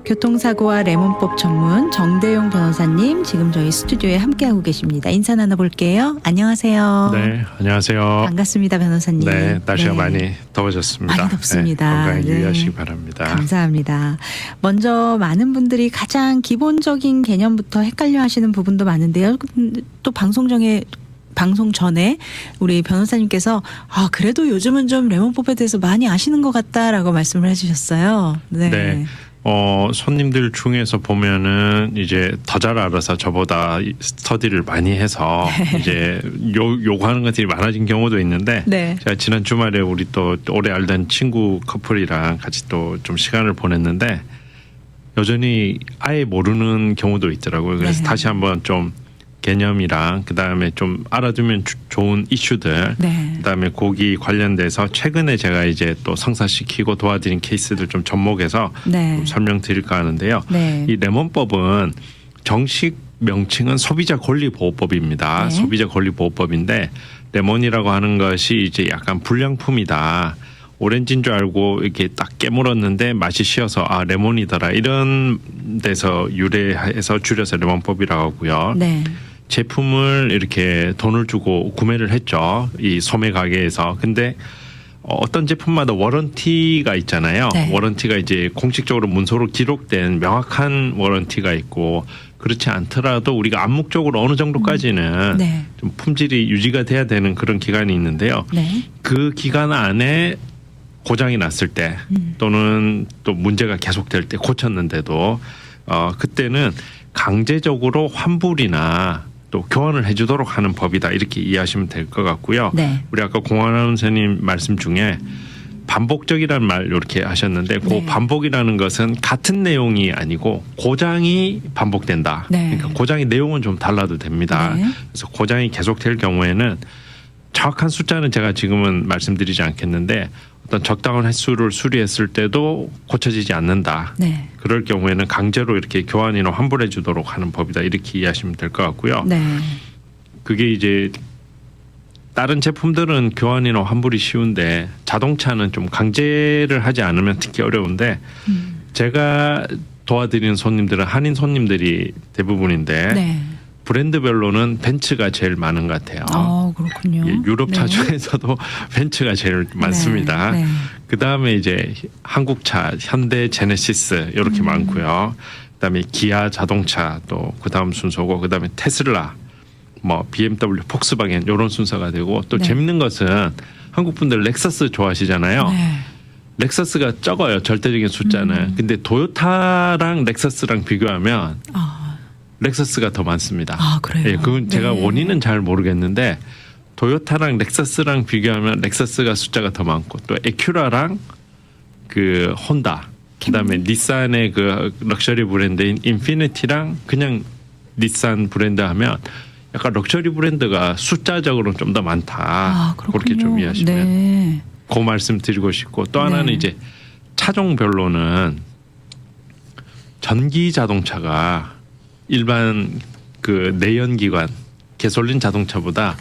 교통사고와 레몬법 전문 정대용 변호사님 지금 저희 스튜디오에 함께하고 계십니다. 인사 나눠볼게요. 안녕하세요. 네, 안녕하세요. 반갑습니다, 변호사님. 네, 날씨가 네. 많이 더워졌습니다. 많이 덥습니다. 네, 건강 네. 유의하시기 바랍니다. 감사합니다. 먼저 많은 분들이 가장 기본적인 개념부터 헷갈려 하시는 부분도 많은데요. 또 방송 전에 우리 변호사님께서 그래도 요즘은 좀 레몬법에 대해서 많이 아시는 것 같다라고 말씀을 해주셨어요. 네. 네. 손님들 중에서 보면은 이제 더 잘 알아서 저보다 스터디를 많이 해서 이제 요구하는 것들이 많아진 경우도 있는데 네. 제가 지난 주말에 우리 또 오래 알던 친구 커플이랑 같이 또 좀 시간을 보냈는데 여전히 아예 모르는 경우도 있더라고요. 그래서 네. 다시 한번 좀 개념이랑 그다음에 좀 알아두면 좋은 이슈들 네. 그다음에 거기 관련돼서 최근에 제가 이제 또 성사시키고 도와드린 케이스들 좀 접목해서 네. 좀 설명드릴까 하는데요. 네. 이 레몬법은 정식 명칭은 소비자권리보호법입니다. 네. 소비자권리보호법인데 레몬이라고 하는 것이 이제 약간 불량품이다. 오렌지인 줄 알고 이렇게 딱 깨물었는데 맛이 쉬어서 레몬이더라 이런 데서 유래해서 줄여서 레몬법이라고 하고요. 네. 제품을 이렇게 돈을 주고 구매를 했죠. 이 소매 가게에서. 근데 어떤 제품마다 워런티가 있잖아요. 네. 워런티가 이제 공식적으로 문서로 기록된 명확한 워런티가 있고 그렇지 않더라도 우리가 암묵적으로 어느 정도까지는 네. 좀 품질이 유지가 돼야 되는 그런 기간이 있는데요. 네. 그 기간 안에 고장이 났을 때 또는 또 문제가 계속될 때 고쳤는데도 그때는 강제적으로 환불이나 또 교환을 해주도록 하는 법이다 이렇게 이해하시면 될 것 같고요. 네. 우리 아까 공안원 선생님 말씀 중에 반복적이라는 말 이렇게 하셨는데 그 네. 반복이라는 것은 같은 내용이 아니고 고장이 반복된다. 네. 그러니까 고장의 내용은 좀 달라도 됩니다. 네. 그래서 고장이 계속될 경우에는 정확한 숫자는 제가 지금은 말씀드리지 않겠는데 어떤 적당한 횟수를 수리했을 때도 고쳐지지 않는다. 네. 그럴 경우에는 강제로 이렇게 교환이나 환불해 주도록 하는 법이다. 이렇게 이해하시면 될 것 같고요. 네. 그게 이제 다른 제품들은 교환이나 환불이 쉬운데 자동차는 좀 강제를 하지 않으면 특히 어려운데 제가 도와드리는 손님들은 한인 손님들이 대부분인데 네. 브랜드별로는 벤츠가 제일 많은 것 같아요. 그렇군요. 예, 유럽차 네. 중에서도 벤츠가 제일 많습니다. 네. 그 다음에 이제 한국차, 현대 제네시스 이렇게 많고요. 그 다음에 기아 자동차 또 그 다음 순서고 그 다음에 테슬라, 뭐 BMW, 폭스바겐 이런 순서가 되고 또 네. 재밌는 것은 한국 분들 렉서스 좋아하시잖아요. 네. 렉서스가 적어요. 절대적인 숫자는. 근데 도요타랑 렉서스랑 비교하면 렉서스가 더 많습니다. 그래요? 예, 그건 제가 네. 원인은 잘 모르겠는데 도요타랑 렉서스랑 비교하면 렉서스가 숫자가 더 많고 또 에큐라랑 그 혼다 그다음에 닛산의 그 럭셔리 브랜드인 인피니티랑 그냥 닛산 브랜드 하면 약간 럭셔리 브랜드가 숫자적으로는 좀 더 많다. 그렇게 좀 이해하시면 네. 그 말씀 드리고 싶고 또 하나는 네. 이제 차종별로는 전기 자동차가 일반 그 내연기관 개솔린 자동차보다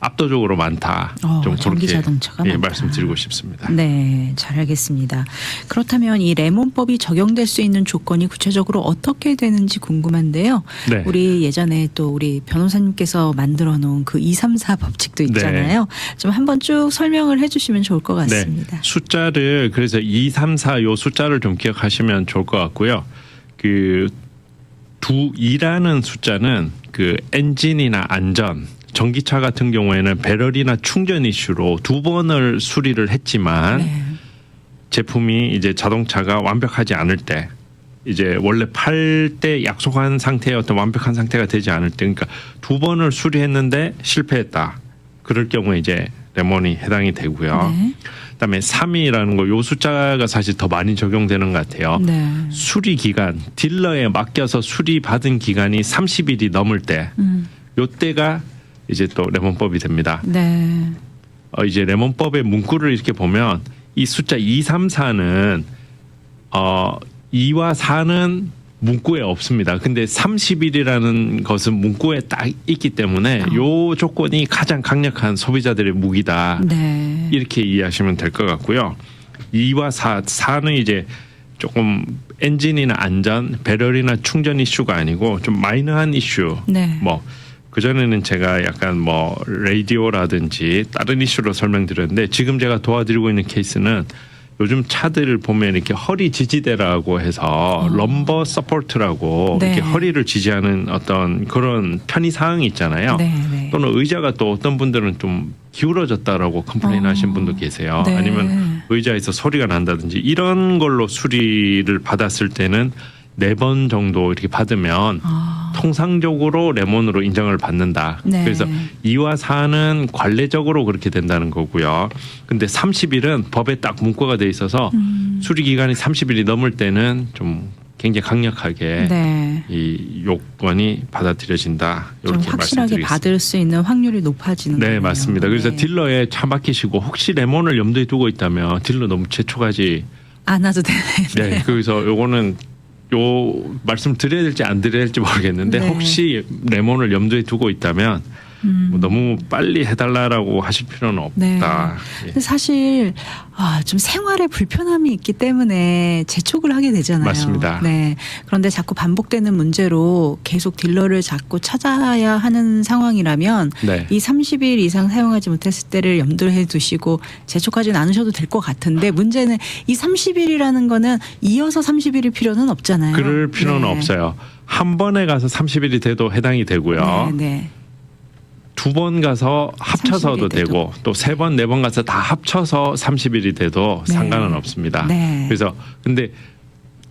압도적으로 많다. 좀 전기 그렇게 자동차가 많다. 말씀드리고 싶습니다. 네, 잘 알겠습니다. 그렇다면 이 레몬법이 적용될 수 있는 조건이 구체적으로 어떻게 되는지 궁금한데요. 네. 우리 예전에 또 우리 변호사님께서 만들어 놓은 그 234 법칙도 있잖아요. 좀 한번 쭉 설명을 해주시면 좋을 것 같습니다. 네. 숫자를 그래서 2, 3, 4 요 숫자를 좀 기억하시면 좋을 것 같고요. 그 2라는 숫자는 그 엔진이나 안전 전기차 같은 경우에는 배럴이나 충전 이슈로 2번을 수리를 했지만 네. 제품이 이제 자동차가 완벽하지 않을 때 이제 원래 팔 때 약속한 상태의 어떤 완벽한 상태가 되지 않을 때 그러니까 2번을 수리했는데 실패했다. 그럴 경우에 이제 레몬이 해당이 되고요. 네. 그다음에 3이라는 거 요 숫자가 사실 더 많이 적용되는 것 같아요. 네. 수리 기간 딜러에 맡겨서 수리 받은 기간이 30일이 넘을 때 요때가 이제 또 레몬법이 됩니다. 네. 이제 레몬법의 문구를 이렇게 보면 이 숫자 2, 3, 4는 2와 4는 문구에 없습니다. 근데 30일이라는 것은 문구에 딱 있기 때문에 요 조건이 가장 강력한 소비자들의 무기다. 네. 이렇게 이해하시면 될 것 같고요. 2와 4, 4는 이제 조금 엔진이나 안전, 배럴이나 충전 이슈가 아니고 좀 마이너한 이슈. 네. 뭐 그전에는 제가 약간 뭐 라디오라든지 다른 이슈로 설명드렸는데 지금 제가 도와드리고 있는 케이스는 요즘 차들을 보면 이렇게 허리 지지대라고 해서 럼버 서포트라고 네. 이렇게 허리를 지지하는 어떤 그런 편의 사항이 있잖아요. 네, 네. 또는 의자가 또 어떤 분들은 좀 기울어졌다라고 컴플레인 하신 분도 계세요. 네. 아니면 의자에서 소리가 난다든지 이런 걸로 수리를 받았을 때는 4번 정도 이렇게 받으면 통상적으로 레몬으로 인정을 받는다. 네. 그래서 2와 4는 관례적으로 그렇게 된다는 거고요. 근데 30일은 법에 딱 문구가 돼 있어서 수리 기간이 30일이 넘을 때는 좀 굉장히 강력하게 네. 이 요건이 받아들여진다. 좀 이렇게 확실하게 말씀드리겠습니다. 받을 수 있는 확률이 높아지는 네, 거네요. 맞습니다. 그래서 네. 딜러에 차 막히시고 혹시 레몬을 염두에 두고 있다면 딜러 너무 재촉하지. 안 와도 되네. 네, 그래서 요거는 요 말씀 드려야 될지 안 드려야 될지 모르겠는데 네. 혹시 레몬을 염두에 두고 있다면 뭐 너무 빨리 해달라라고 하실 필요는 없다. 네. 예. 근데 사실 좀 생활에 불편함이 있기 때문에 재촉을 하게 되잖아요. 맞습니다. 네. 그런데 자꾸 반복되는 문제로 계속 딜러를 자꾸 찾아야 하는 상황이라면 네. 이 30일 이상 사용하지 못했을 때를 염두에 두시고 재촉하지는 않으셔도 될 것 같은데 문제는 이 30일이라는 거는 이어서 30일일 필요는 없잖아요. 그럴 필요는 네. 없어요. 한 번에 가서 30일이 돼도 해당이 되고요. 네, 네. 2번 가서 합쳐서도 30일이 돼도. 되고 또 3번, 4번 가서 다 합쳐서 30일이 돼도 네. 상관은 없습니다. 네. 그래서 근데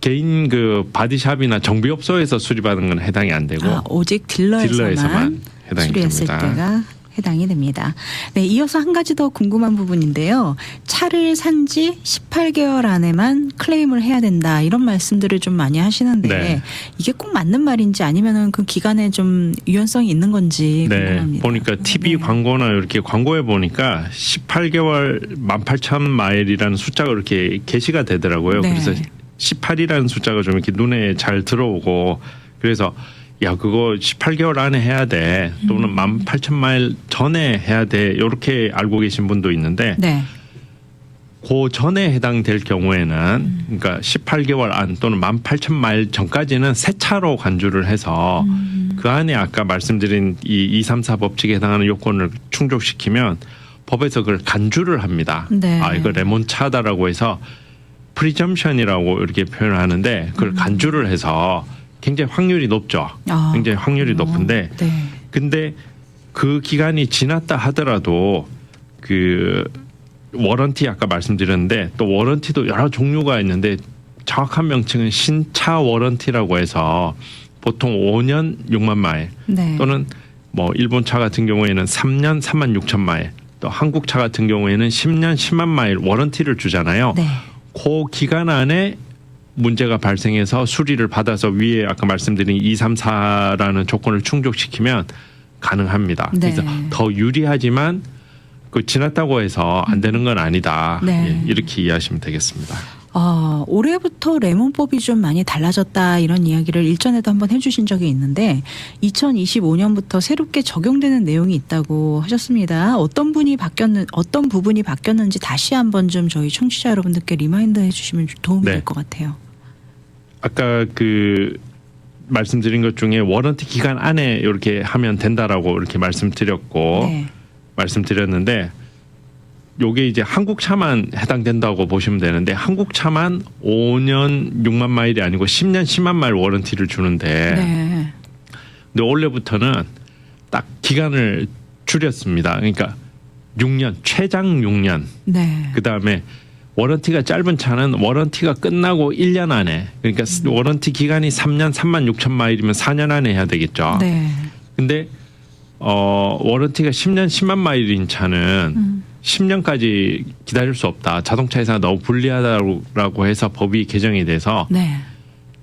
개인 그 바디샵이나 정비업소에서 수리받는 건 해당이 안 되고 오직 딜러에서만 딜러에서만 해당이 수리했을 됩니다. 때가 해당이 됩니다. 네, 이어서 한 가지 더 궁금한 부분인데요. 차를 산 지 18개월 안에만 클레임을 해야 된다. 이런 말씀들을 좀 많이 하시는데 네. 이게 꼭 맞는 말인지 아니면은 그 기간에 좀 유연성이 있는 건지 네, 궁금합니다. 보니까 TV 네. 광고나 이렇게 광고에 보니까 18개월 18,000마일이라는 숫자가 이렇게 게시가 되더라고요. 네. 그래서 18이라는 숫자가 좀 이렇게 눈에 잘 들어오고 그래서 야 그거 18개월 안에 해야 돼 또는 18,000마일 전에 해야 돼 이렇게 알고 계신 분도 있는데 네. 그 전에 해당될 경우에는 그러니까 18개월 안 또는 18,000마일 전까지는 새 차로 간주를 해서 그 안에 아까 말씀드린 이 234 법칙에 해당하는 요건을 충족시키면 법에서 그걸 간주를 합니다. 네. 아 이거 레몬차다라고 해서 프리점션이라고 이렇게 표현을 하는데 그걸 간주를 해서 굉장히 확률이 높죠. 굉장히 확률이 높은데 네. 근데 그 기간이 지났다 하더라도 그 워런티 아까 말씀드렸는데 또 워런티도 여러 종류가 있는데 정확한 명칭은 신차 워런티라고 해서 보통 5년 6만 마일 네. 또는 뭐 일본 차 같은 경우에는 3년 3만 6천 마일 또 한국 차 같은 경우에는 10년 10만 마일 워런티를 주잖아요. 네. 그 기간 안에 문제가 발생해서 수리를 받아서 위에 아까 말씀드린 234라는 조건을 충족시키면 가능합니다. 네. 그래서 더 유리하지만 그 지났다고 해서 안 되는 건 아니다. 네. 예, 이렇게 이해하시면 되겠습니다. 올해부터 레몬법이 좀 많이 달라졌다 이런 이야기를 일전에도 한번 해주신 적이 있는데 2025년부터 새롭게 적용되는 내용이 있다고 하셨습니다. 어떤 부분이 바뀌었는지 다시 한번 좀 저희 청취자 여러분들께 리마인드 해주시면 도움이 네. 될 것 같아요. 아까 그 말씀드린 것 중에 워런티 기간 안에 이렇게 하면 된다라고 이렇게 말씀드렸고 네. 말씀드렸는데 요게 이제 한국 차만 해당된다고 보시면 되는데 한국 차만 5년 6만 마일이 아니고 10년 10만 마일 워런티를 주는데 네. 근데 올해부터는 딱 기간을 줄였습니다. 그러니까 6년 최장 6년 네. 그다음에 워런티가 짧은 차는 워런티가 끝나고 1년 안에 그러니까 워런티 기간이 3년 3만 6천 마일이면 4년 안에 해야 되겠죠. 네. 근데 워런티가 10년 10만 마일인 차는 10년까지 기다릴 수 없다. 자동차 회사가 너무 불리하다고 해서 법이 개정이 돼서 네.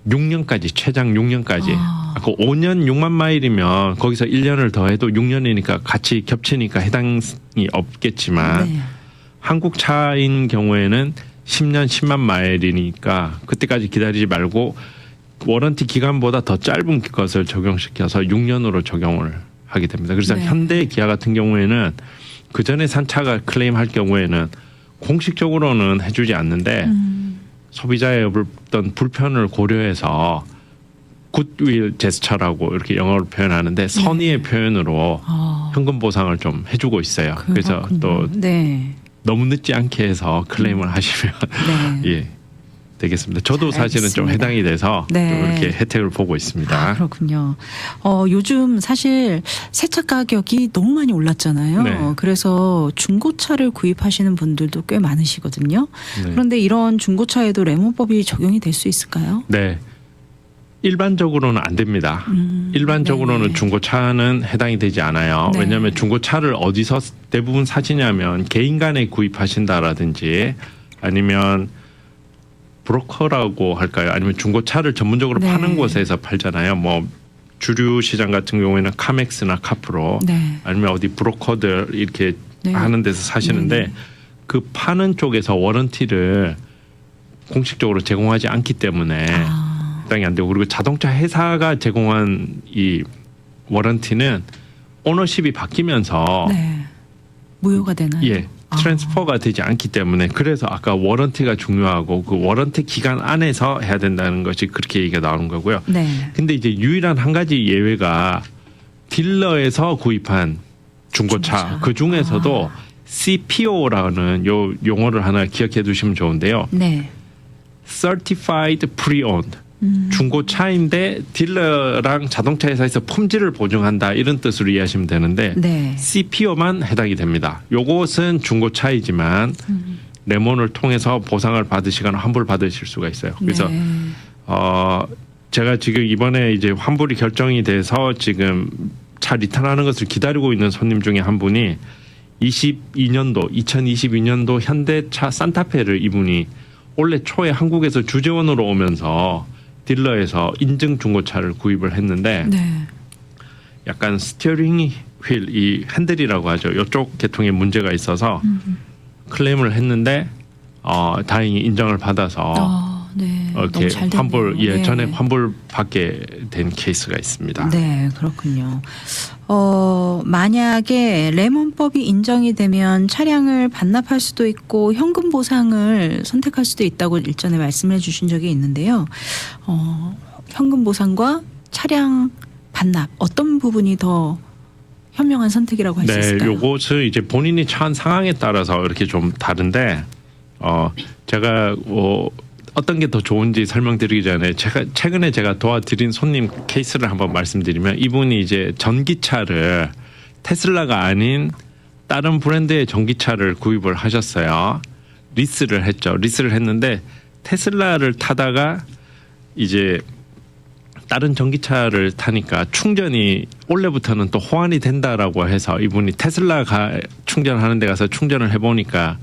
6년까지 최장 6년까지. 그 5년 6만 마일이면 거기서 1년을 더해도 6년이니까 같이 겹치니까 해당이 없겠지만 네. 한국 차인 경우에는 10년 10만 마일이니까 그때까지 기다리지 말고 워런티 기간보다 더 짧은 것을 적용시켜서 6년으로 적용을 하게 됩니다. 그래서 네. 현대 기아 같은 경우에는 그 전에 산 차가 클레임할 경우에는 공식적으로는 해주지 않는데 소비자의 어떤 불편을 고려해서 굿윌 제스처라고 이렇게 영어로 표현하는데 선의의 표현으로 현금 보상을 좀 해주고 있어요. 그래서 또 네. 너무 늦지 않게 해서 클레임을 하시면 네. 예, 되겠습니다. 저도 사실은 좀 알겠습니다. 해당이 돼서 네. 또 이렇게 혜택을 보고 있습니다. 아, 그렇군요. 요즘 사실 세차 가격이 너무 많이 올랐잖아요. 네. 그래서 중고차를 구입하시는 분들도 꽤 많으시거든요. 네. 그런데 이런 중고차에도 레몬법이 적용이 될 수 있을까요? 네. 일반적으로는 안 됩니다. 일반적으로는 네네. 중고차는 해당이 되지 않아요. 네. 왜냐하면 중고차를 어디서 대부분 사시냐면 개인 간에 구입하신다라든지 아니면 브로커라고 할까요? 아니면 중고차를 전문적으로 네. 파는 곳에서 팔잖아요. 뭐 주류 시장 같은 경우에는 카맥스나 카프로 네. 아니면 어디 브로커들 이렇게 네. 하는 데서 사시는데 네네. 그 파는 쪽에서 워런티를 공식적으로 제공하지 않기 때문에 해당이 안 되고 그리고 자동차 회사가 제공한 이 워런티는 오너십이 바뀌면서 네. 무효가 되나요? 예 트랜스퍼가 되지 않기 때문에 그래서 아까 워런티가 중요하고 그 워런티 기간 안에서 해야 된다는 것이 그렇게 얘기가 나오는 거고요. 네. 근데 이제 유일한 한 가지 예외가 딜러에서 구입한 중고차. 그 중에서도 CPO라는 요 용어를 하나 기억해 두시면 좋은데요. 네. Certified Pre-Owned. 중고차인데 딜러랑 자동차 회사에서 품질을 보증한다 이런 뜻으로 이해하시면 되는데 네. CPO만 해당이 됩니다. 요것은 중고차이지만 레몬을 통해서 보상을 받으시거나 환불 받으실 수가 있어요. 그래서 네. 제가 지금 이번에 이제 환불이 결정이 돼서 지금 차 리턴하는 것을 기다리고 있는 손님 중에 한 분이 2022년도 현대차 산타페를 이분이 올해 초에 한국에서 주재원으로 오면서 딜러에서 인증 중고차를 구입을 했는데 네. 약간 스티어링 휠, 이 핸들이라고 하죠. 이쪽 계통에 문제가 있어서 클레임을 했는데 다행히 인정을 받아서 네. 이렇게 너무 잘 됐네요. 환불 네. 전에 환불 받게 된 케이스가 있습니다. 네, 그렇군요. 만약에 레몬법이 인정이 되면 차량을 반납할 수도 있고 현금 보상을 선택할 수도 있다고 일전에 말씀해 주신 적이 있는데요. 현금 보상과 차량 반납 어떤 부분이 더 현명한 선택이라고 할 수 네, 있을까요? 요것은 이제 본인이 처한 상황에 따라서 이렇게 좀 다른데 제가 어떤 게 더 좋은지 설명드리기 전에 최근에 제가 도와드린 손님 케이스를 한번 말씀드리면 이분이 이제 전기차를 테슬라가 아닌 다른 브랜드의 전기차를 구입을 하셨어요. 리스를 했죠. 리스를 했는데 테슬라를 타다가 이제 다른 전기차를 타니까 충전이 올해부터는 또 호환이 된다라고 해서 이분이 테슬라가 충전하는 데 가서 충전을 해보니까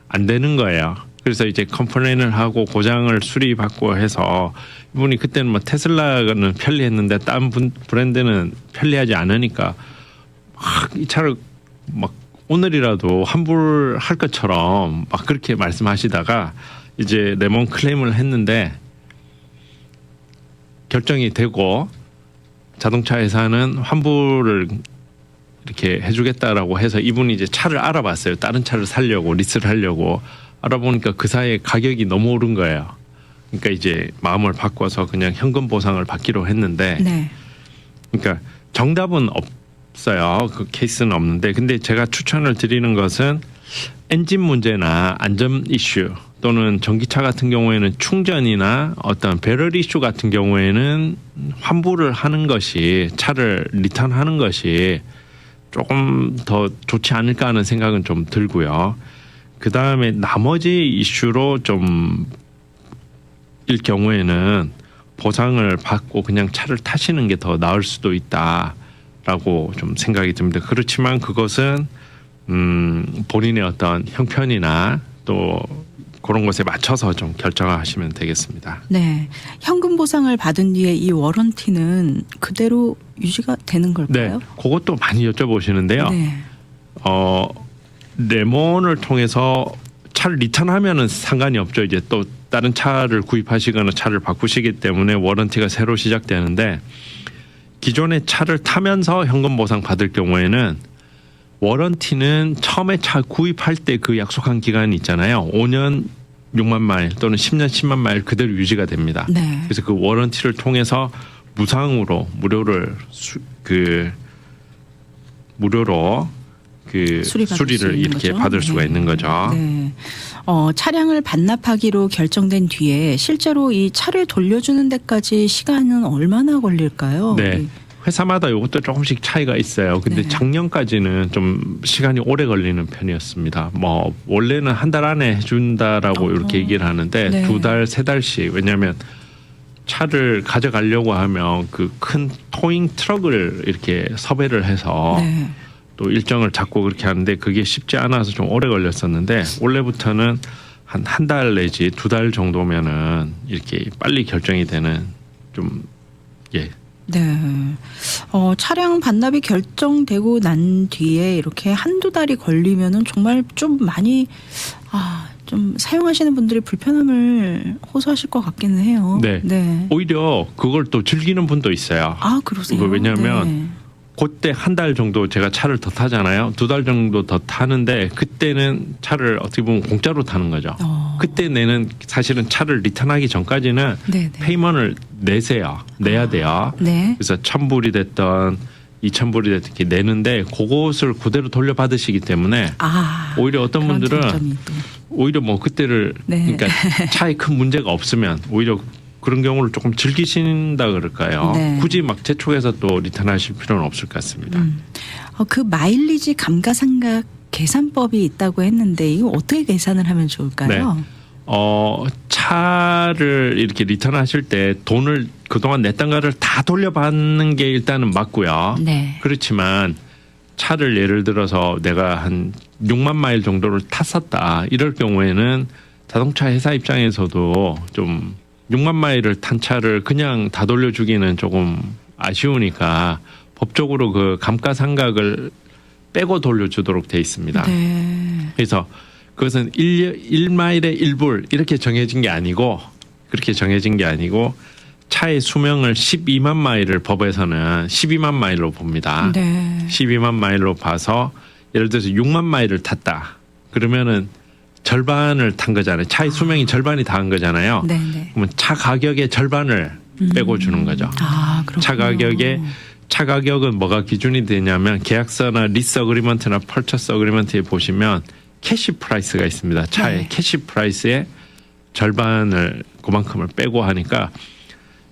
안 되는 거예요. 그래서 이제 컴플레인을 하고 고장을 수리받고 해서 이분이 그때는 뭐 테슬라는 편리했는데 다른 브랜드는 편리하지 않으니까 막 이 차를 막 오늘이라도 환불할 것처럼 막 그렇게 말씀하시다가 이제 레몬 클레임을 했는데 결정이 되고 자동차 회사는 환불을 이렇게 해주겠다라고 해서 이분이 이제 차를 알아봤어요. 다른 차를 사려고 리스를 하려고 알아보니까 그 사이에 가격이 너무 오른 거예요. 그러니까 이제 마음을 바꿔서 그냥 현금 보상을 받기로 했는데, 네. 그러니까 정답은 없어요. 그 케이스는 없는데, 근데 제가 추천을 드리는 것은 엔진 문제나 안전 이슈 또는 전기차 같은 경우에는 충전이나 어떤 배럴 이슈 같은 경우에는 환불을 하는 것이 차를 리턴하는 것이 조금 더 좋지 않을까 하는 생각은 좀 들고요. 그 다음에 나머지 이슈로 좀 일 경우에는 보상을 받고 그냥 차를 타시는 게 더 나을 수도 있다라고 좀 생각이 듭니다. 그렇지만 그것은 본인의 어떤 형편이나 또 그런 것에 맞춰서 좀 결정하시면 되겠습니다. 네. 현금 보상을 받은 뒤에 이 워런티는 그대로 유지가 되는 걸까요? 네, 그것도 많이 여쭤보시는데요. 네. 레몬을 통해서 차를 리턴하면은 상관이 없죠. 이제 또 다른 차를 구입하시거나 차를 바꾸시기 때문에 워런티가 새로 시작되는데 기존의 차를 타면서 현금 보상 받을 경우에는 워런티는 처음에 차 구입할 때 그 약속한 기간이 있잖아요. 5년 6만 마일 또는 10년 10만 마일 그대로 유지가 됩니다. 네. 그래서 그 워런티를 통해서 무상으로 무료로 수리를 이렇게 거죠? 받을 수가 있는 거죠. 네. 차량을 반납하기로 결정된 뒤에 실제로 이 차를 돌려주는 데까지 시간은 얼마나 걸릴까요? 네. 회사마다 이것도 조금씩 차이가 있어요. 근데 네. 작년까지는 좀 시간이 오래 걸리는 편이었습니다. 뭐 원래는 한 달 안에 해준다라고 이렇게 얘기를 하는데 네. 2달, 3달씩. 왜냐하면 차를 가져가려고 하면 그 큰 토잉 트럭을 이렇게 섭외를 해서 네. 또 일정을 잡고 그렇게 하는데 그게 쉽지 않아서 좀 오래 걸렸었는데 올해부터는 한 달 내지 2달 정도면은 이렇게 빨리 결정이 되는 좀 예. 네. 차량 반납이 결정되고 난 뒤에 이렇게 한두 달이 걸리면은 정말 좀 많이 좀 사용하시는 분들이 불편함을 호소하실 것 같기는 해요. 네. 네. 오히려 그걸 또 즐기는 분도 있어요. 아, 그러세요? 왜냐하면 네. 그때 한 달 정도 제가 차를 더 타잖아요. 2달 정도 더 타는데 그때는 차를 어떻게 보면 공짜로 타는 거죠. 그때 내는 사실은 차를 리턴하기 전까지는 네, 네. 페이먼을 내야 돼요. 네. 그래서 1,000불이 됐던 2,000불이 됐든 이렇게 내는데 그것을 그대로 돌려받으시기 때문에 오히려 어떤 그런 분들은 장점이 또. 오히려 뭐 그때를 네. 그러니까 차에 큰 문제가 없으면 오히려 그런 경우를 조금 즐기신다 그럴까요? 네. 굳이 막 재촉해서 또 리턴하실 필요는 없을 것 같습니다. 그 마일리지 감가상각 계산법이 있다고 했는데 이거 어떻게 계산을 하면 좋을까요? 네. 차를 이렇게 리턴하실 때 돈을 그동안 냈던 거를 다 돌려받는 게 일단은 맞고요. 네. 그렇지만 차를 예를 들어서 내가 한 6만 마일 정도를 탔었다. 이럴 경우에는 자동차 회사 입장에서도 좀 6만 마일을 탄 차를 그냥 다 돌려주기는 조금 아쉬우니까 법적으로 그 감가상각을 빼고 돌려주도록 돼 있습니다. 네. 그래서 그것은 1마일에 1불 이렇게 정해진 게 아니고 그렇게 정해진 게 아니고 차의 수명을 12만 마일을 법에서는 12만 마일로 봅니다. 네. 12만 마일로 봐서 예를 들어서 6만 마일을 탔다. 그러면은 절반을 탄 거잖아요. 차의 수명이 절반이 다 한 거잖아요. 네, 네. 그러면 차 가격의 절반을 빼고 주는 거죠. 그렇군요. 차 가격은 뭐가 기준이 되냐면 계약서나 리스 어그리먼트나 펄처스 어그리먼트에 보시면 캐시 프라이스가 있습니다. 차의 네. 캐시 프라이스의 절반을 그만큼을 빼고 하니까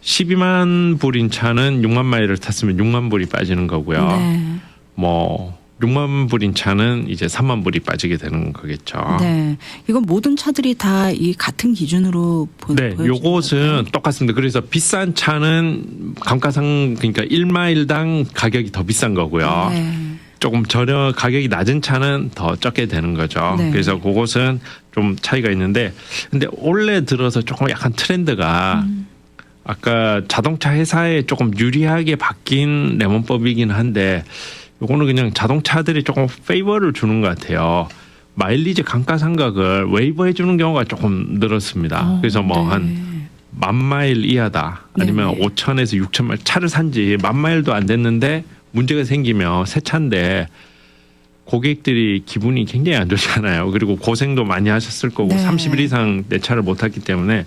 12만 불인 차는 6만 마일을 탔으면 6만 불이 빠지는 거고요. 네. 뭐 6만 불인 차는 이제 3만 불이 빠지게 되는 거겠죠. 네. 이건 모든 차들이 다 이 같은 기준으로 네, 요것은 똑같습니다. 그래서 비싼 차는 감가상 그러니까 1마일당 가격이 더 비싼 거고요. 네. 조금 가격이 낮은 차는 더 적게 되는 거죠. 네. 그래서 그것은 좀 차이가 있는데 근데 올해 들어서 조금 약간 트렌드가 아까 자동차 회사에 조금 유리하게 바뀐 레몬법이긴 한데 요거는 그냥 자동차들이 조금 페이버를 주는 것 같아요. 마일리지 감가상각을 웨이버해 주는 경우가 조금 늘었습니다. 그래서 뭐 한 10,000마일 이하다 아니면 네네. 5,000에서 6,000마일 차를 산 지 10,000마일도 안 됐는데 문제가 생기면 새 차인데 고객들이 기분이 굉장히 안 좋잖아요. 그리고 고생도 많이 하셨을 거고 네. 30일 이상 내 차를 못 탔기 때문에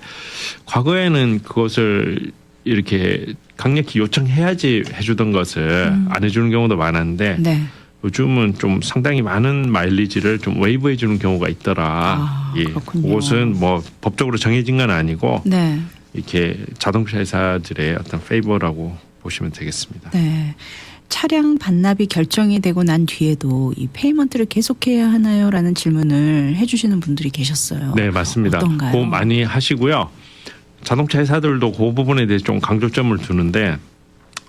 과거에는 그것을 이렇게 강력히 요청해야지 해주던 것을 안 해주는 경우도 많았는데 네. 요즘은 좀 상당히 많은 마일리지를 좀 웨이브해 주는 경우가 있더라. 그렇군요. 그것은 뭐 법적으로 정해진 건 아니고 네. 이렇게 자동차 회사들의 어떤 페이버라고 보시면 되겠습니다. 네. 차량 반납이 결정이 되고 난 뒤에도 이 페이먼트를 계속해야 하나요?라는 질문을 해주시는 분들이 계셨어요. 네, 맞습니다. 어떤가요? 그거 많이 하시고요. 자동차 회사들도 그 부분에 대해서 좀 강조점을 두는데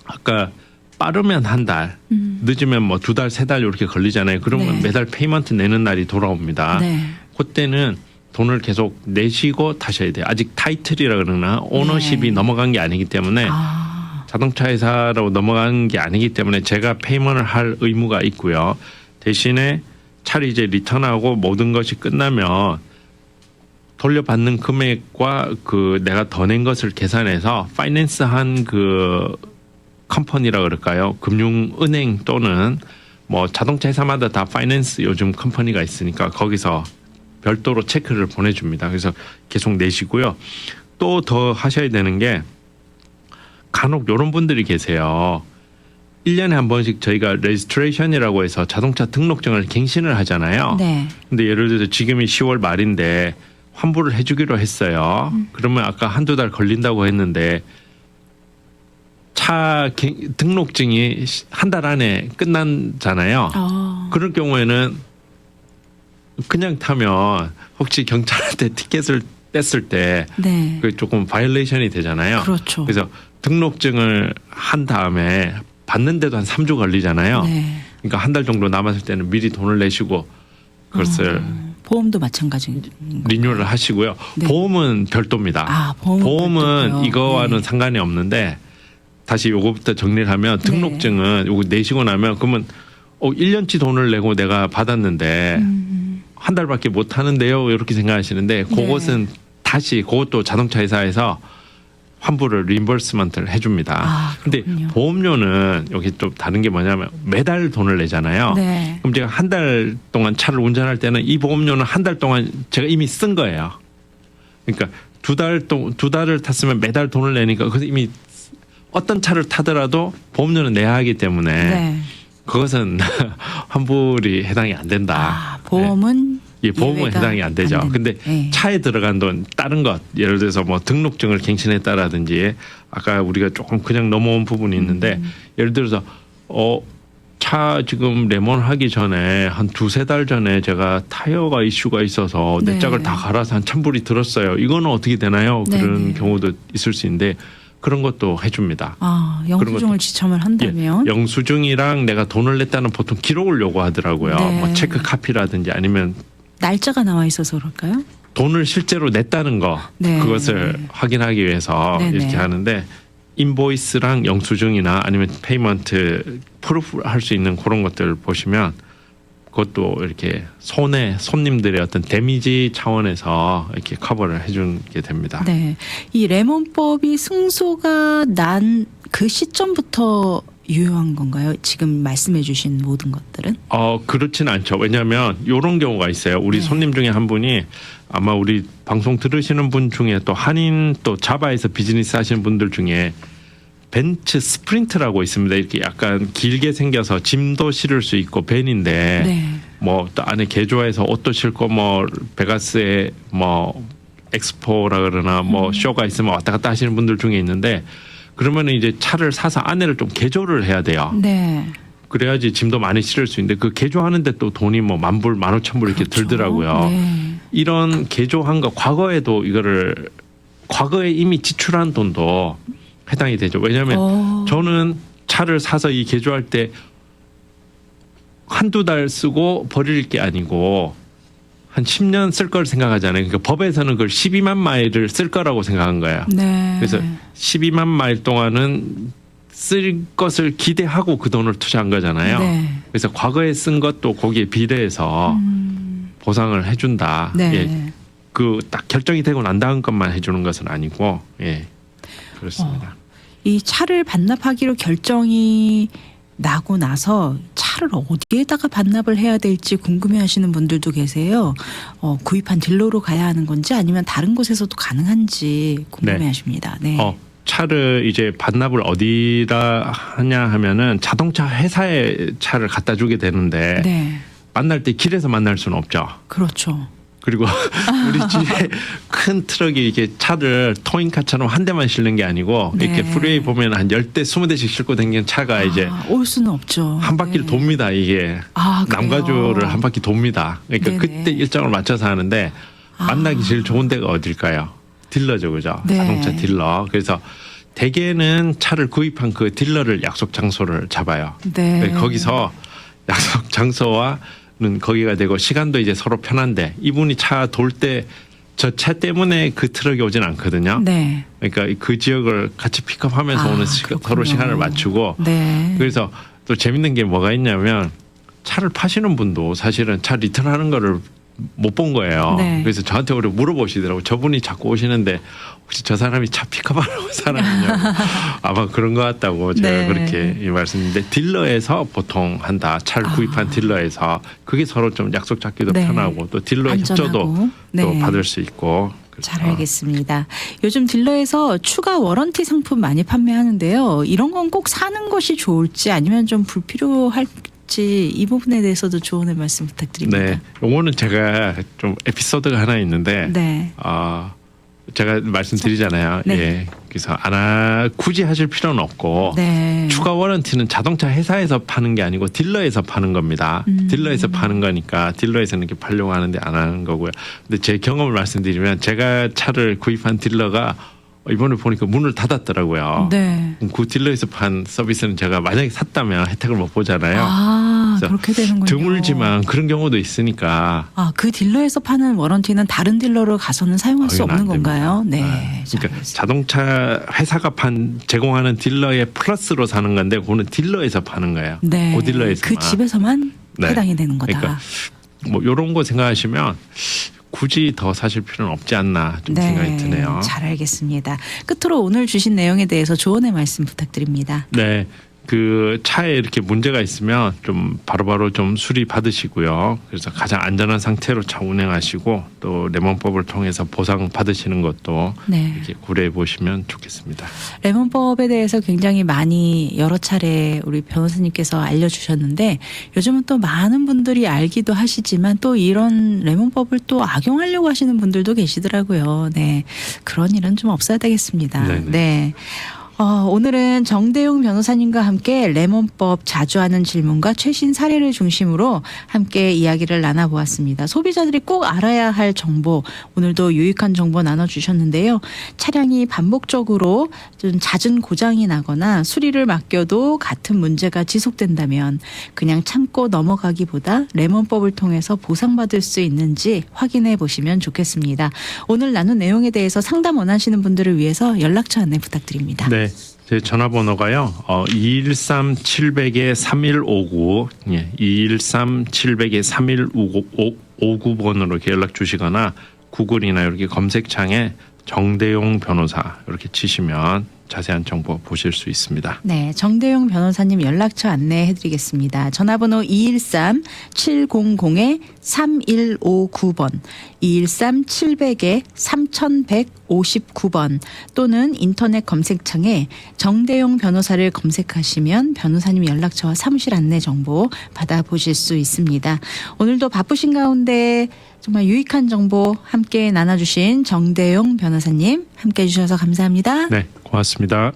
아까 빠르면 한 달, 늦으면 뭐 2달, 3달 이렇게 걸리잖아요. 그러면 네. 매달 페이먼트 내는 날이 돌아옵니다. 네. 그때는 돈을 계속 내시고 타셔야 돼요. 아직 타이틀이라 그러나 오너십이 네. 넘어간 게 아니기 때문에 자동차 회사로 넘어간 게 아니기 때문에 제가 페이먼트를 할 의무가 있고요. 대신에 차를 이제 리턴하고 모든 것이 끝나면 돌려받는 금액과 그 내가 더 낸 것을 계산해서 파이낸스한 그 컴퍼니라 그럴까요? 금융은행 또는 뭐 자동차 회사마다 다 파이낸스 요즘 컴퍼니가 있으니까 거기서 별도로 체크를 보내줍니다. 그래서 계속 내시고요. 또 더 하셔야 되는 게 간혹 이런 분들이 계세요. 1년에 한 번씩 저희가 레지스트레이션이라고 해서 자동차 등록증을 갱신을 하잖아요. 네. 근데 예를 들어서 지금이 10월 말인데 환불을 해주기로 했어요. 그러면 아까 한두 달 걸린다고 했는데 등록증이 한 달 안에 끝난잖아요. 그럴 경우에는 그냥 타면 혹시 경찰한테 티켓을 뗐을 때 네. 그 조금 바이올레이션이 되잖아요. 그렇죠. 그래서 등록증을 한 다음에 받는데도 한 3주 걸리잖아요. 네. 그러니까 한 달 정도 남았을 때는 미리 돈을 내시고 그것을 보험도 마찬가지. 리뉴얼을 하시고요. 네. 보험은 별도입니다. 보험은 별도고요. 이거와는 네. 상관이 없는데 다시 요거부터 정리를 하면 등록증은 요거 내시고 나면 그러면 1년치 돈을 내고 내가 받았는데 한 달밖에 못 하는데요. 이렇게 생각하시는데 그것은 다시 그것도 자동차 회사에서 환불을 리임버스먼트를 해줍니다. 근데 보험료는 여기 좀 다른 게 뭐냐면 매달 돈을 내잖아요. 네. 그럼 제가 한 달 동안 차를 운전할 때는 이 보험료는 한 달 동안 제가 이미 쓴 거예요. 그러니까 두 달을 탔으면 매달 돈을 내니까 그래서 이미 어떤 차를 타더라도 보험료는 내야 하기 때문에 네. 그것은 환불이 해당이 안 된다. 보험은 예, 보험은 해당이 안 되죠. 근데 차에 들어간 돈 다른 것 예를 들어서 뭐 등록증을 갱신했다라든지 아까 우리가 조금 그냥 넘어온 부분이 있는데 예를 들어서 차 지금 레몬 하기 전에 한 2-3달 전에 제가 타이어가 이슈가 있어서 내 짝을 다 갈아서 한 1,000불이 들었어요. 이거는 어떻게 되나요? 그런 경우도 있을 수 있는데 그런 것도 해줍니다. 영수증을 지참을 한다면? 예, 영수증이랑 내가 돈을 냈다는 보통 기록을 요구하더라고요. 뭐 체크 카피라든지 아니면 날짜가 나와 있어서 그럴까요? 돈을 실제로 냈다는 거 그것을 확인하기 위해서 이렇게 하는데 인보이스랑 영수증이나 아니면 페이먼트 프루프 할 수 있는 그런 것들을 보시면 그것도 이렇게 손님들의 어떤 데미지 차원에서 이렇게 커버를 해주게 됩니다. 네, 이 레몬법이 승소가 난 그 시점부터 유효한 건가요? 지금 말씀해주신 모든 것들은? 그렇지는 않죠. 왜냐하면 이런 경우가 있어요. 우리 손님 중에 한 분이 아마 우리 방송 들으시는 분 중에 또 한인 또 자바에서 비즈니스 하시는 분들 중에 벤츠 스프린트라고 있습니다. 이렇게 약간 길게 생겨서 짐도 실을 수 있고 벤인데 뭐 또 안에 개조해서 옷도 실고 뭐 베가스에 뭐 엑스포라 그러나 뭐 쇼가 있으면 왔다 갔다 하시는 분들 중에 있는데 그러면 이제 차를 사서 안에를 좀 개조를 해야 돼요. 그래야지 짐도 많이 실을 수 있는데 그 개조하는데 또 돈이 뭐 10,000불, 15,000불 이렇게 들더라고요. 이런 개조한 거 과거에도 이거를 과거에 이미 지출한 돈도 해당이 되죠. 왜냐하면 저는 차를 사서 이 개조할 때 한두 달 쓰고 버릴 게 아니고 한 10년 쓸 걸 생각하잖아요. 그러니까 법에서는 그걸 12만 마일을 쓸 거라고 생각한 거예요. 그래서 12만 마일 동안은 쓸 것을 기대하고 그 돈을 투자한 거잖아요. 그래서 과거에 쓴 것도 거기에 비례해서 보상을 해준다. 그 딱 결정이 되고 난 다음 것만 해주는 것은 아니고, 그렇습니다. 이 차를 반납하기로 결정이 나고 나서 차를 어디에다가 반납을 해야 될지 궁금해하시는 분들도 계세요. 구입한 딜러로 가야 하는 건지 아니면 다른 곳에서도 가능한지 궁금해하십니다. 차를 이제 반납을 어디다 하냐 하면은 자동차 회사에 차를 갖다 주게 되는데 만날 때 길에서 만날 수는 없죠. 그렇죠. 그리고 우리 집에 큰 트럭이 이게 차를 토잉카처럼 한 대만 실는 게 아니고 이렇게 프리웨이 보면 한 10대, 20대씩 싣고 다니는 차가 이제 올 수는 없죠. 한 바퀴를 돕니다. 이게 남가주를 한 바퀴 돕니다. 그러니까 그때 일정을 맞춰서 하는데 만나기 제일 좋은 데가 어딜까요? 딜러죠, 그죠? 자동차 딜러. 그래서 대개는 차를 구입한 그 딜러를 약속 장소를 잡아요. 거기서 약속 장소와는 거기가 되고 시간도 이제 서로 편한데 이분이 차 돌 때 저 차 때문에 그 트럭이 오진 않거든요. 그러니까 그 지역을 같이 픽업하면서 오는 서로 시간을 맞추고 그래서 또 재밌는 게 뭐가 있냐면 차를 파시는 분도 사실은 차 리턴하는 거를 못 본 거예요. 네. 그래서 저한테 오히려 물어보시더라고요. 저분이 자꾸 오시는데 혹시 저 사람이 차 픽업하는 사람이냐고. 아마 그런 것 같다고 제가 네. 그렇게 말씀드렸는데 딜러에서 보통 한다. 차를 구입한 딜러에서 그게 서로 좀 약속 잡기도 네. 편하고 또 딜러 협조도 안전하고. 네. 또 받을 수 있고. 잘 알겠습니다. 요즘 딜러에서 추가 워런티 상품 많이 판매하는데요. 이런 건 꼭 사는 것이 좋을지 아니면 좀 불필요할지 이 부분에 대해서도 조언의 말씀 부탁드립니다. 네, 요거는 제가 좀 에피소드가 하나 있는데, 네. 제가 말씀드리잖아요. 네. 예, 그래서 굳이 하실 필요는 없고 네. 추가 워런티는 자동차 회사에서 파는 게 아니고 딜러에서 파는 겁니다. 딜러에서 파는 거니까 딜러에서는 이렇게 팔려고 하는데 안 하는 거고요. 근데 제 경험을 말씀드리면 제가 차를 구입한 딜러가 이번에 보니까 문을 닫았더라고요. 네. 그 딜러에서 판 서비스는 제가 만약에 샀다면 혜택을 못 보잖아요. 그래서 그렇게 되는군요. 드물지만 그런 경우도 있으니까. 그 딜러에서 파는 워런티는 다른 딜러로 가서는 사용할 수 거기는 없는 안 건가요? 됩니다. 네. 그러니까 자동차 회사가 제공하는 딜러의 플러스로 사는 건데 그거는 딜러에서 파는 거예요. 네. 그 딜러에서 그 집에서만 네. 해당이 되는 거다. 그러니까 뭐 이런 거 생각하시면 굳이 더 사실 필요는 없지 않나 좀 생각이 드네요. 잘 알겠습니다. 끝으로 오늘 주신 내용에 대해서 조언의 말씀 부탁드립니다. 네. 그 차에 이렇게 문제가 있으면 좀 바로바로 좀 수리 받으시고요. 그래서 가장 안전한 상태로 차 운행하시고 또 레몬법을 통해서 보상 받으시는 것도 네. 이렇게 고려해 보시면 좋겠습니다. 레몬법에 대해서 굉장히 많이 여러 차례 우리 변호사님께서 알려주셨는데 요즘은 또 많은 분들이 알기도 하시지만 또 이런 레몬법을 또 악용하려고 하시는 분들도 계시더라고요. 네, 그런 일은 좀 없어야 되겠습니다. 네네. 네. 오늘은 정대용 변호사님과 함께 레몬법 자주 하는 질문과 최신 사례를 중심으로 함께 이야기를 나눠보았습니다. 소비자들이 꼭 알아야 할 정보, 오늘도 유익한 정보 나눠주셨는데요. 차량이 반복적으로 좀 잦은 고장이 나거나 수리를 맡겨도 같은 문제가 지속된다면 그냥 참고 넘어가기보다 레몬법을 통해서 보상받을 수 있는지 확인해 보시면 좋겠습니다. 오늘 나눈 내용에 대해서 상담 원하시는 분들을 위해서 연락처 안내 부탁드립니다. 네. 제 전화번호가요. 213-700-3159 예, 213-700-3159번으로 이렇게 연락 주시거나 구글이나 이렇게 검색창에 정대용 변호사 이렇게 치시면 자세한 정보 보실 수 있습니다. 네, 정대용 변호사님 연락처 안내해 드리겠습니다. 전화번호 213-700-3159번, 213-700-3159번 또는 인터넷 검색창에 정대용 변호사를 검색하시면 변호사님 연락처와 사무실 안내 정보 받아보실 수 있습니다. 오늘도 바쁘신 가운데 정말 유익한 정보 함께 나눠주신 정대용 변호사님 함께 해주셔서 감사합니다. 네, 고맙습니다.